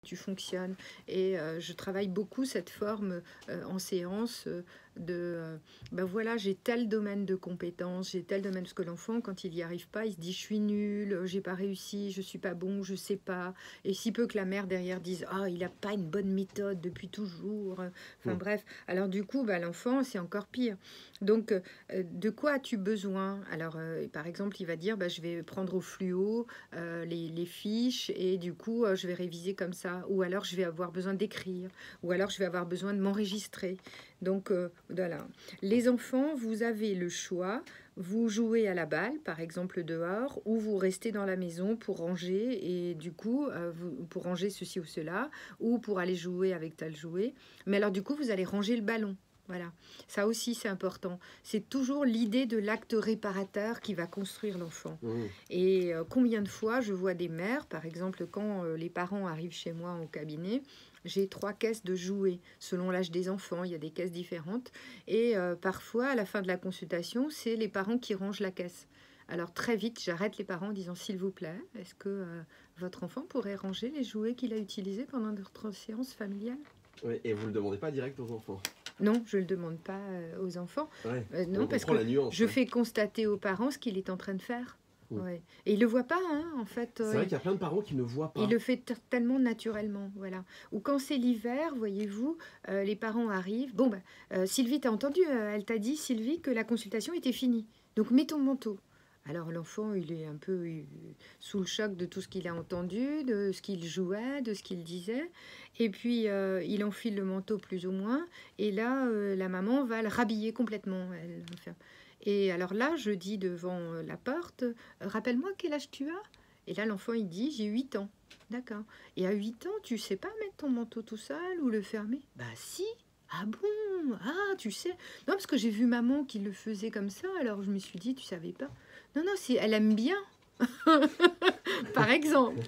tu fonctionnes. Et je travaille beaucoup cette forme en séance ben voilà, j'ai tel domaine de compétence, j'ai tel domaine, parce que l'enfant, quand il n'y arrive pas, il se dit je suis nul, j'ai pas réussi, je suis pas bon, je sais pas. Et si peu que la mère derrière dise ah, il a pas une bonne méthode depuis toujours. Enfin bref, alors du coup, ben, l'enfant, c'est encore pire. Donc, de quoi as-tu besoin? Alors, par exemple, il va dire ben, je vais prendre au fluo les fiches et du coup, je vais réviser comme ça. Ou alors, je vais avoir besoin d'écrire. Ou alors, je vais avoir besoin de m'enregistrer. Donc, voilà. Les enfants, vous avez le choix. Vous jouez à la balle, par exemple dehors, ou vous restez dans la maison pour ranger, et du coup, pour ranger ceci ou cela, ou pour aller jouer avec tel jouet. Mais alors, du coup, vous allez ranger le ballon. Voilà. Ça aussi, c'est important. C'est toujours l'idée de l'acte réparateur qui va construire l'enfant. Et combien de fois je vois des mères, par exemple, quand les parents arrivent chez moi au cabinet, j'ai 3 caisses de jouets. Selon l'âge des enfants, il y a des caisses différentes. Et parfois, à la fin de la consultation, c'est les parents qui rangent la caisse. Alors très vite, j'arrête les parents en disant s'il vous plaît, est-ce que votre enfant pourrait ranger les jouets qu'il a utilisés pendant notre séance familiale? Ouais, et vous ne le demandez pas direct aux enfants? Non, je ne le demande pas aux enfants. Ouais, Non, parce que la nuance, je fais constater aux parents ce qu'il est en train de faire. Ouais. Et il ne le voit pas, hein, en fait. C'est vrai qu'il y a plein de parents qui ne voient pas. Il le fait tellement naturellement, voilà. Ou quand c'est l'hiver, voyez-vous, les parents arrivent. Bon, Sylvie, t'as entendu, elle t'a dit, Sylvie, que la consultation était finie. Donc, mets ton manteau. Alors, l'enfant, il est un peu sous le choc de tout ce qu'il a entendu, de ce qu'il jouait, de ce qu'il disait. Et puis, il enfile le manteau plus ou moins. Et là, la maman va le rhabiller complètement. Et alors là, je dis devant la porte, rappelle-moi quel âge tu as? Et là, l'enfant, il dit, j'ai 8 ans. D'accord. Et à 8 ans, tu sais pas mettre ton manteau tout seul ou le fermer? Bah si. Ah bon? Ah, tu sais. Non, parce que j'ai vu maman qui le faisait comme ça, alors je me suis dit, tu savais pas. Non, non, elle aime bien. Par exemple.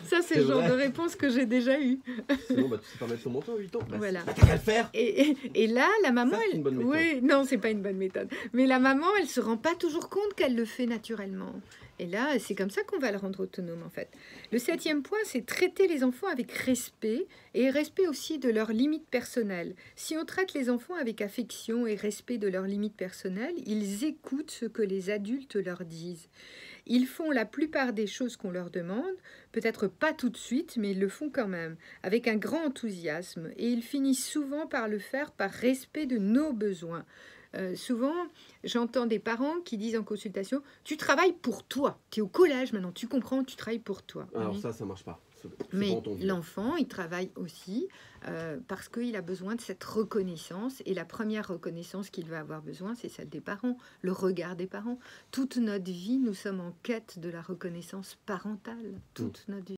Ça, c'est le genre de réponse que j'ai déjà eu. Sinon, tu sais pas mettre ton manteau à 8 ans. Voilà. T'as qu'à le faire. Et là, la maman, ça, c'est une bonne méthode. Oui, non, c'est pas une bonne méthode. Mais la maman, elle se rend pas toujours compte qu'elle le fait naturellement. Et là, c'est comme ça qu'on va le rendre autonome, en fait. Le 7e point, c'est traiter les enfants avec respect, et respect aussi de leurs limites personnelles. Si on traite les enfants avec affection et respect de leurs limites personnelles, ils écoutent ce que les adultes leur disent. Ils font la plupart des choses qu'on leur demande, peut-être pas tout de suite, mais ils le font quand même, avec un grand enthousiasme. Et ils finissent souvent par le faire par respect de nos besoins. Souvent, j'entends des parents qui disent en consultation « Tu travailles pour toi. Tu es au collège maintenant, tu comprends, tu travailles pour toi. » Alors ça marche pas. Mais l'enfant, il travaille aussi parce qu'il a besoin de cette reconnaissance. Et la première reconnaissance qu'il va avoir besoin, c'est celle des parents, le regard des parents. Toute notre vie, nous sommes en quête de la reconnaissance parentale. Toute notre vie.